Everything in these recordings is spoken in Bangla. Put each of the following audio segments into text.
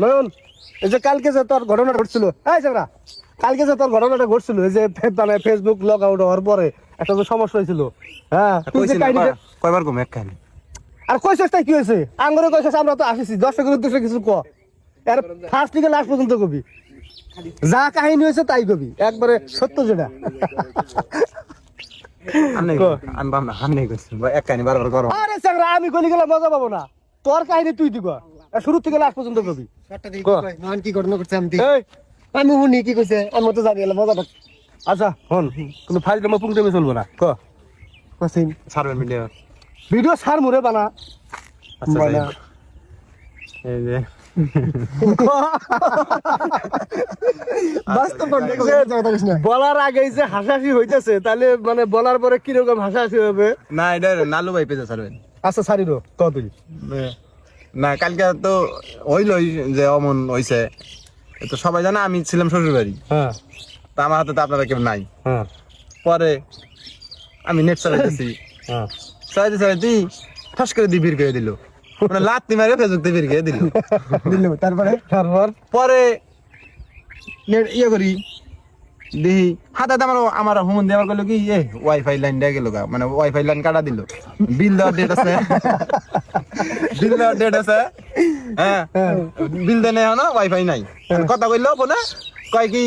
নয়ন এই যে কালকে যে তোর ঘটনাটা ঘটছিল এই চামড়া কালকে যে তোর ঘটনাটা ঘটছিল এই যে মানে ফেসবুক লগ আউট হওয়ার পরে একটা যে সমস্যা হয়েছিল হ্যাঁ তুই যে কাহিনীটা কয়বার ঘুম এক কাহিনী আর কইছস তাই কি হয়েছে আঙ্গরে কইছস আমরা তো আসিছি 10 সেকেন্ড দুশো কিছু ক আর ফার্স্ট থেকে লাস্ট পর্যন্ত কবি যা কাহিনী হয়েছে তাই কবি একবারে সত্য যেটা আমি বাম না আমি কইছি এক কাহিনী বারবার করো আরে চামড়া আমি কইলি গেলে মজা পাবো না তোর কাহিনী তুই দি ক শুরু থেকে লাস্ট পর্যন্ত কবি নয়ন কি ঘটনা করছে আমি এই আমি শুনি কি কইছে আমি তো জানি এলা মজা পাক আচ্ছা হন কোনো ফাইল নাম্বার পুংটামে চলবো না ক কইছেন সারবেন ভিডিও ভিডিও সার মুরে বানা আচ্ছা বানা। এই যে বাস্তব ঘটনা যাও তাকিস না বলার আগে যে হাসাহাসি হইতেছে তাহলে মানে বলার পরে কিরকম হাসাহাসি হবে না এটা নালু ভাই পেজে সারবেন আচ্ছা সারিল ক তুই না কালকে তো হইলই যে অমন হইছে তো সবাই জানে আমি ছিলাম শ্বশুর বাড়ি হ্যাঁ তা আমার হাতে তো আপনারা কেউ নাই হ্যাঁ পরে আমি নেট চালাইতেছি হ্যাঁ চালাইতে ঠাস করে দিয়ে ভিড় করে দিল মানে লাত্তি মারে ফেসবুক ভিড় করে দিল দিল তারপরে তারপর পরে নেট ইয়ে করি দেখি হাতে আমার আমার হুমন দিয়ে আমার কইলো কি এ ওয়াইফাই লাইন দিয়ে গেল মানে ওয়াইফাই লাইন কাটা দিল বিল দেওয়ার ডেট আছে বিল দেওয়ার ডেট আছে হ্যাঁ বিল দেনে না ওয়াইফাই নাই কথা কইলো বলে কয় কি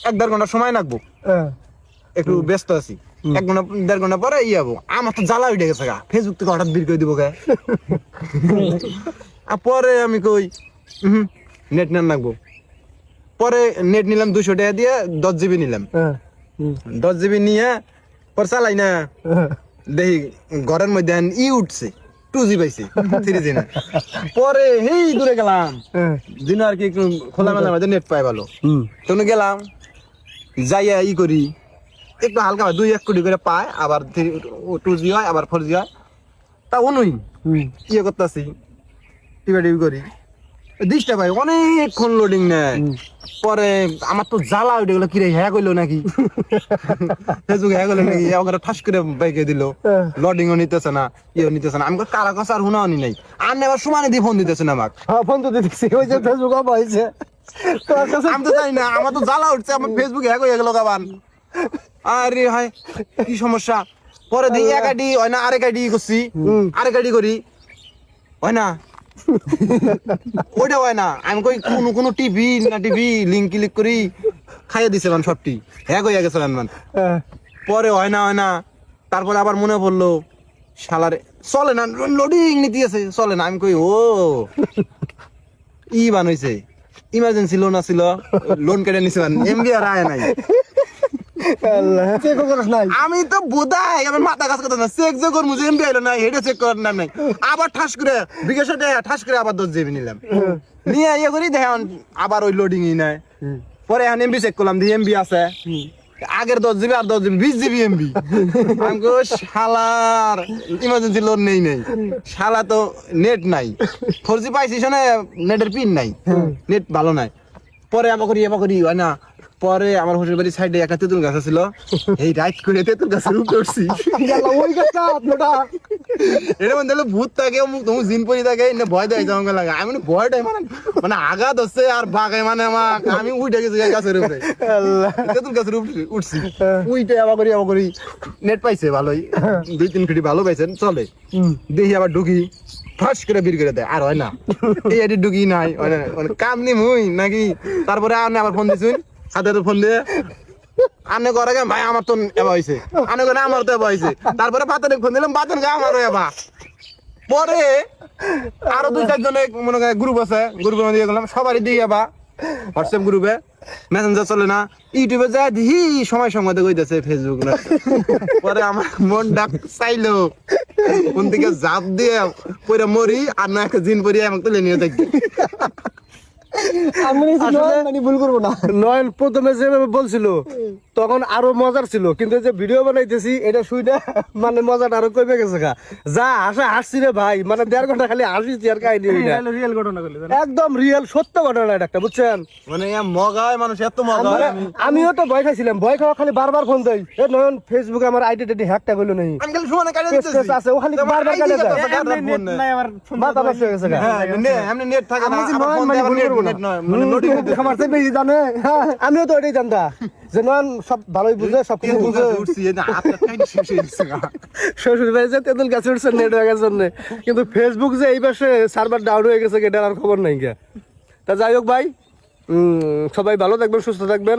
1-1.5 ঘন্টা সময় লাগবো একটু ব্যস্ত আছি 1-1.5 ঘন্টা পরে ইয়ে হবো আমার তো জ্বালা উঠে গেছে গা ফেসবুক থেকে হঠাৎ বের করে দিব গা আর পরে আমি কই নেট নেন লাগবো পরে নেট নিলাম 200 টাকা দিয়ে 10 জিবি নিলাম 10 জিবি নিয়ে পরে চালাই না দেখি ঘরের মধ্যে ই উঠছে 2G পাইছে 3G না পরে হেই দূরে গেলাম দিন আর কি একটু খোলামেলা মধ্যে নেট পাই ভালো তখন গেলাম যাইয়া ই করি একটু হালকা 2-1 কোটি করে পায় আবার 2G হয় আবার 4G হয় তা অনুই ইয়ে করতেছি টিভি করি ডিস্টার্ব হয় অনেকক্ষণ লোডিং নেয় পরে আমার তো জ্বালা উঠে গেলো কিরে হ্যাঁ কইলো নাকি ফেসবুক হ্যাঁ কইলো নাকি ওখানে ঠাস করে বাইকে দিল লোডিংও নিতেছে না ইয়েও নিতেছে না আমি কারা কাছে আর হুনাও নি নাই আর নেবার সমানে দিয়ে ফোন দিতেছে না আমাকে হ্যাঁ ফোন তো দিতেছি ওই যে ফেসবুক অফ হয়েছে তোর কাছে আমি তো জানি না আমার তো জ্বালা উঠছে আমার ফেসবুক হ্যাঁ হয়ে গেল কাবান আরে হাই কি সমস্যা পরে দিই এক আইডি হয় না আরেক আইডি করছি আরেক আইডি করি হয় না ওইটা হয় না আমি কই কোনো টিভি না টিভি লিঙ্ক ক্লিক করি খাইয়ে দিছে মান সবটি হ্যাঁ হয়ে গেছে মান পরে হয় না তারপরে আবার মনে পড়লো শালারে চলে না লোডিং নিতে আছে চলে না আমি কই ও ই বানাইছে ইমার্জেন্সি লোন আছিল লোন কেটে নিছে এমবি আর আয় নাই চেক করছ নাই আমি তো বোধাই আমার মাথা কাজ করতে না চেক যে করবো যে এমবি আইলো না হেডে চেক করার নাম নাই আবার ঠাস করে বিকাশে ঠাস করে আবার 10 জিবি নিলাম নিয়ে ইয়ে করি দেখেন আবার ওই লোডিং ই নাই পরে এখন এমবি চেক করলাম দিয়ে এমবি আছে আগের 10 জিবি আর 10 জিবি 20 জিবি এমবি আমি কো শালার ইমার্জেন্সি লোন নেই শালা তো নেট নাই 4G পাইছি শোনে নেটের পিন নাই নেট ভালো নাই পরে আবার করি হয় না পরে আমার শ্বশুর বাড়ির সাইডে একটা তেঁতুল গাছ ছিল এই রাইট করে তেঁতুল গাছের উপরে উঠছি ওই গাছটা আপনারা এটা মনে হলো ভূত থাকে তুমি জিন পরি থাকে এনে ভয় দেয় জঙ্গল লাগে আমি ভয়টাই মানে আঘাত হচ্ছে আর বাঘে মানে আমাকে আমি উঠে গেছি গাছের উপরে তেঁতুল গাছের উপরে উঠছি উইটে আবার করি নেট পাইছে ভালোই 2-3 কোটি ভালো পাইছেন চলে দেখি আবার ঢুকি ফাঁস করে বের করে দেয় আর হয় না এই আইডি ঢুকি নাই মানে কাম নি মুই নাকি তারপরে আবার ফোন দিছুন হাতে ফোন দিয়ে আনে করে ভাই আমার তো এবার হয়েছে আনে করে আমার তো এবার হয়েছে তারপরে বাতানে ফোন দিলাম বাতান গা আমারও এবার পরে আরো 2-4 জনের মনে করে গ্রুপ আছে গ্রুপের মধ্যে গেলাম সবারই দিয়ে এবার হোয়াটসঅ্যাপ গ্রুপে মেসেঞ্জার চলে না ইউটিউবে যা দিহি সময় কইতেছে ফেসবুক না পরে আমার মন ডাক চাইলো কোন দিকে জাপ দিয়ে পরে মরি আর না একটা জিন পরি আমাকে তুলে নিয়ে থাকি আমি আসলে- মানে ভুল করবো না নয়ন প্রথমে যেভাবে বলছিল তখন আরো মজার ছিল, কিন্তু যে ভিডিও বানাইতেছি এটা শুইনা মানে মজাটা আরো কমে গেছে গা। যা হাসা হাসছি রে ভাই, মানে 1.5 ঘন্টা খালি হাসিছি আর কাহিনী হই না। রিয়েল ঘটনা করলে একদম রিয়েল সত্য ঘটনা এটা একটা, বুঝছেন? মানে মগায় মানুষ এত মগায় আমিও তো ভয় খাইছিলাম, ভয় খাওয়া খালি বারবার ফোন দেয়, এ নয়ন ফেসবুকে আমার আইডি টাইডি হ্যাকটা করলো নাই, আমি খালি সমানে কাটে পেজ টেজ আছে, ও খালি বারবার কাটে দেয়। মাথা নষ্ট হয়ে গেছে গা। এমনি নেট থাকে না আমি যে আবার নয়ন ফোন মানে দিয়ে আবার ভুল নেট করবো না। নেট নয় মানে নোটিফিকেশন আমার চেয়ে বেশি জানে আমিও তো ওইটাই জানতাম যে নয়ন সব ভালোই বুঝে, সব কিছু বুঝে। উঠছি না আপনার কাহিনী শেষ হয়ে গেছে গা। শ্বশুর বাড়ি যে তেঁতুল গাছে উঠছে নেট হয়ে গেছে জন্য, কিন্তু ফেসবুক যে এই পাশে সার্ভার ডাউন হয়ে গেছে এটার আর খবর নাই গে। তা যাই হোক ভাই, সবাই ভালো থাকবেন, সুস্থ থাকবেন।